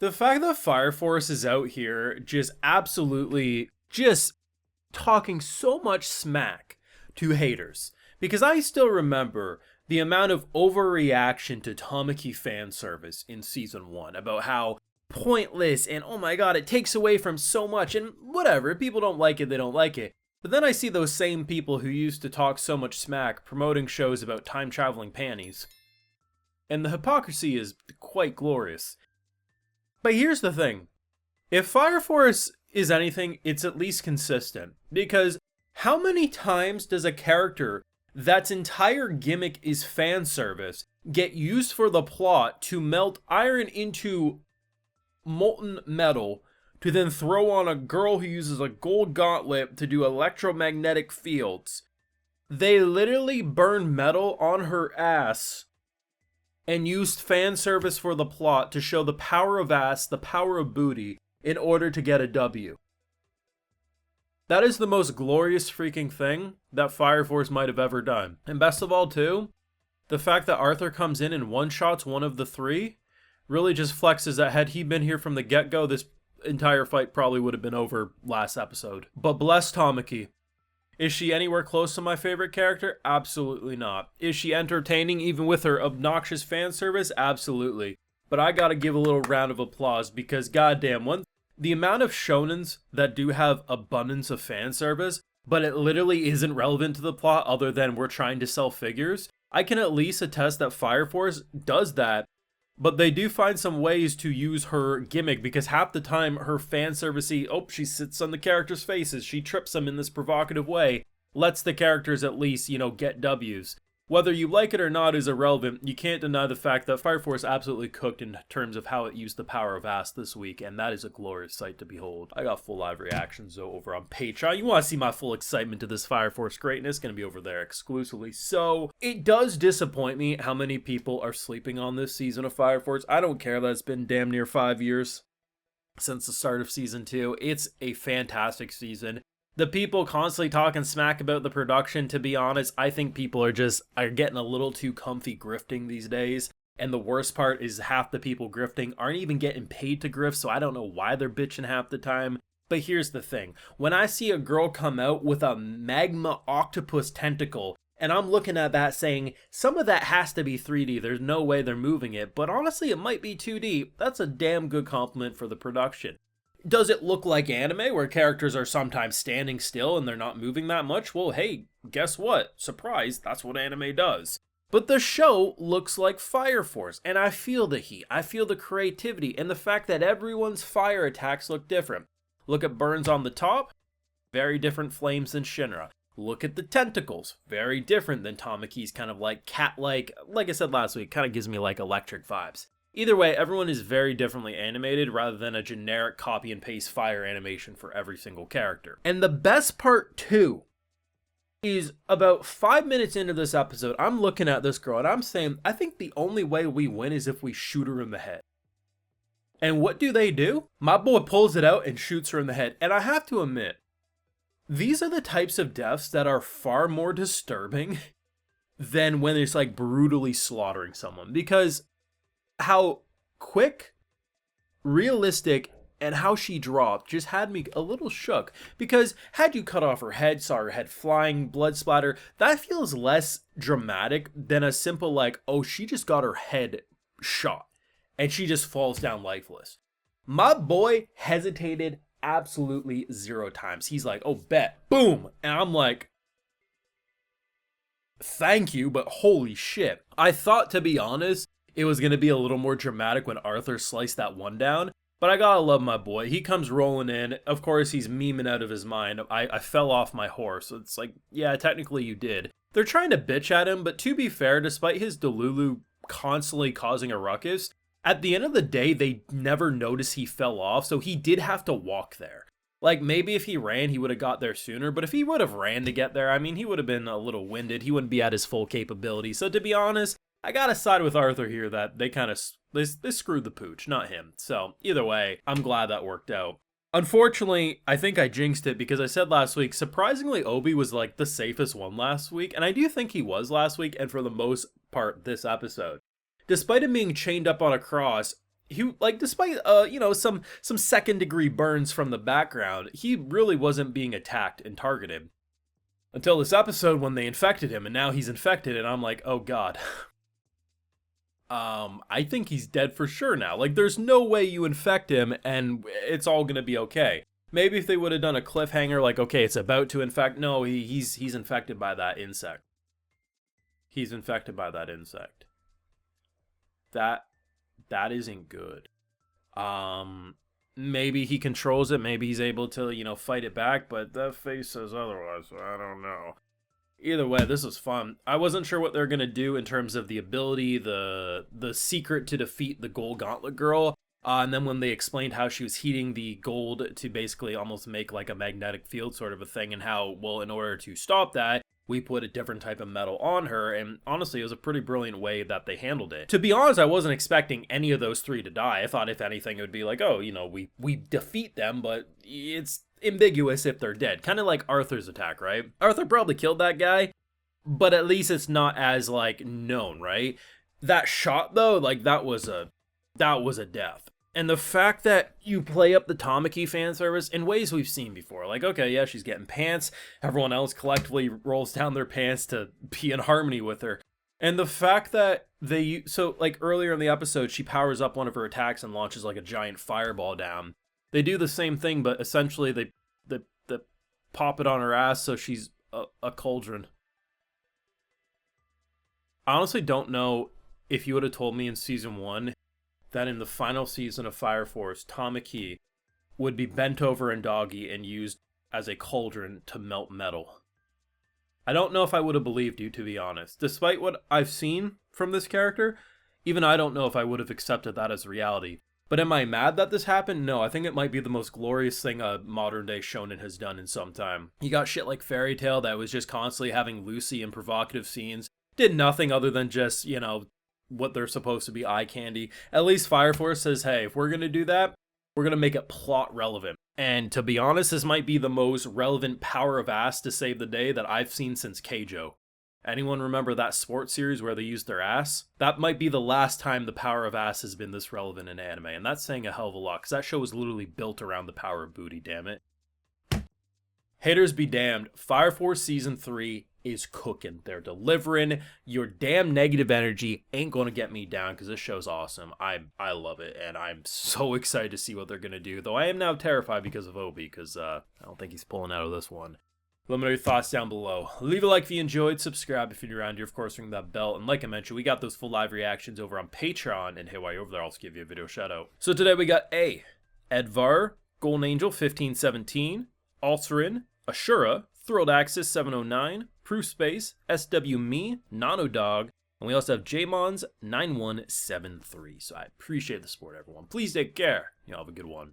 The fact that Fire Force is out here just absolutely just talking so much smack to haters. Because I still remember the amount of overreaction to Tamaki fan service in season 1 about how pointless and oh my god, it takes away from so much and whatever. If people don't like it, they don't like it. But then I see those same people who used to talk so much smack promoting shows about time traveling panties. And the hypocrisy is quite glorious. But here's the thing. If Fire Force is anything, it's at least consistent. Because how many times does a character that's entire gimmick is fan service get used for the plot to melt iron into molten metal to then throw on a girl who uses a gold gauntlet to do electromagnetic fields? They literally burned metal on her ass and used fan service for the plot to show the power of ass, the power of booty, in order to get a W. That is the most glorious freaking thing that Fire Force might have ever done. And best of all, too, the fact that Arthur comes in and one-shots one of the three really just flexes that had he been here from the get-go, this entire fight probably would have been over last episode. But bless Tamaki. Is she anywhere close to my favorite character? Absolutely not. Is she entertaining even with her obnoxious fan service? Absolutely. But I gotta give a little round of applause because goddamn, the amount of shonens that do have abundance of fan service, but it literally isn't relevant to the plot other than we're trying to sell figures, I can at least attest that Fire Force does that. But they do find some ways to use her gimmick because half the time her fan servicey, she sits on the characters' faces, she trips them in this provocative way, lets the characters at least, get W's. Whether you like it or not is irrelevant. You can't deny the fact that Fire Force absolutely cooked in terms of how it used the power of ass this week, and that is a glorious sight to behold. I got full live reactions though over on Patreon. You want to see my full excitement to this Fire Force greatness? Gonna be over there exclusively. So it does disappoint me how many people are sleeping on this season of Fire Force. I don't care that it's been damn near 5 years since the start of season 2. It's a fantastic season. The people constantly talking smack about the production, to be honest, I think people are getting a little too comfy grifting these days. And the worst part is half the people grifting aren't even getting paid to grift, so I don't know why they're bitching half the time. But here's the thing. When I see a girl come out with a magma octopus tentacle, and I'm looking at that saying, some of that has to be 3D, there's no way they're moving it, but honestly it might be 2D, that's a damn good compliment for the production. Does it look like anime where characters are sometimes standing still and they're not moving that much? Well, hey, guess what? Surprise, that's what anime does. But the show looks like Fire Force, and I feel the heat, I feel the creativity, and the fact that everyone's fire attacks look different. Look at Burns on the top, very different flames than Shinra. Look at the tentacles, very different than Tamaki's kind of like cat-like, like I said last week, kind of gives me like electric vibes. Either way, everyone is very differently animated rather than a generic copy and paste fire animation for every single character. And the best part too is about 5 minutes into this episode, I'm looking at this girl and I'm saying, I think the only way we win is if we shoot her in the head. And what do? My boy pulls it out and shoots her in the head. And I have to admit, these are the types of deaths that are far more disturbing than when it's like brutally slaughtering someone. Because how quick, realistic, and how she dropped just had me a little shook. Because had you cut off her head, saw her head flying, blood splatter, that feels less dramatic than a simple like, oh, she just got her head shot and she just falls down lifeless. My boy hesitated absolutely 0 times. He's like, oh, bet, boom. And I'm like, thank you, but holy shit. I thought, to be honest, it was going to be a little more dramatic when Arthur sliced that one down, but I gotta love my boy. He comes rolling in. Of course, he's memeing out of his mind. I fell off my horse. It's like, yeah, technically you did. They're trying to bitch at him, but to be fair, despite his Delulu constantly causing a ruckus, at the end of the day, they never noticed he fell off, so he did have to walk there. Like, maybe if he ran, he would have got there sooner, but if he would have ran to get there, I mean, he would have been a little winded. He wouldn't be at his full capability. So to be honest, I gotta side with Arthur here that they kind of they screwed the pooch, not him. So either way, I'm glad that worked out. Unfortunately, I think I jinxed it because I said last week, surprisingly, Obi was like the safest one last week, and I do think he was last week and for the most part this episode. Despite him being chained up on a cross, he like despite some second degree burns from the background, he really wasn't being attacked and targeted until this episode when they infected him, and now he's infected, and I'm like, oh god. I think he's dead for sure now. Like, there's no way you infect him and it's all gonna be okay. Maybe if they would have done a cliffhanger, like, okay, it's about to infect. No, he's infected by that insect. He's infected by that insect. That isn't good. Maybe he controls it. Maybe he's able to, fight it back. But the face says otherwise. So I don't know. Either way, this was fun. I wasn't sure what they're gonna do in terms of the ability, the secret to defeat the gold gauntlet girl. And then when they explained how she was heating the gold to basically almost make like a magnetic field sort of a thing, and how, well, in order to stop that, we put a different type of metal on her, and honestly, it was a pretty brilliant way that they handled it. To be honest, I wasn't expecting any of those three to die. I thought, if anything, it would be like, oh, we defeat them, but it's ambiguous if they're dead. Kind of like Arthur's attack, right? Arthur probably killed that guy, but at least it's not as, like, known, right? That shot, though, like, that was a death. And the fact that you play up the Tamaki fan service in ways we've seen before. Like, okay, yeah, she's getting pants. Everyone else collectively rolls down their pants to be in harmony with her. And the fact that like, earlier in the episode, she powers up one of her attacks and launches, like, a giant fireball down. They do the same thing, but essentially they pop it on her ass so she's a cauldron. I honestly don't know if you would have told me in season 1 that in the final season of Fire Force, Tamaki would be bent over in doggy and used as a cauldron to melt metal. I don't know if I would have believed you, to be honest. Despite what I've seen from this character, even I don't know if I would have accepted that as reality. But am I mad that this happened? No, I think it might be the most glorious thing a modern day shonen has done in some time. You got shit like Fairy Tail that was just constantly having Lucy in provocative scenes, did nothing other than just, what they're supposed to be eye candy. At least Fire Force says, hey, if we're going to do that, we're going to make it plot relevant. And to be honest, this might be the most relevant power of ass to save the day that I've seen since Keijo. Anyone remember that sports series where they used their ass? That might be the last time the power of ass has been this relevant in anime, and that's saying a hell of a lot, because that show was literally built around the power of booty, damn it. Haters be damned. Fire Force Season 3 is cooking. They're delivering. Your damn negative energy ain't going to get me down, because this show's awesome. I love it, and I'm so excited to see what they're going to do, though I am now terrified because of Obi, because I don't think he's pulling out of this one. Let me know your thoughts down below. Leave a like if you enjoyed, subscribe if you're new around here, of course, ring that bell, and like I mentioned, we got those full live reactions over on Patreon, and hey, while you're over there, I'll also give you a video shout out. So today we got A, Edvar, Golden Angel 1517, Alterin, Ashura, Thrilled Axis 709, Proof Space, SW Me, Nanodog, and we also have Jmons 9173. So I appreciate the support, everyone. Please take care. Y'all have a good one.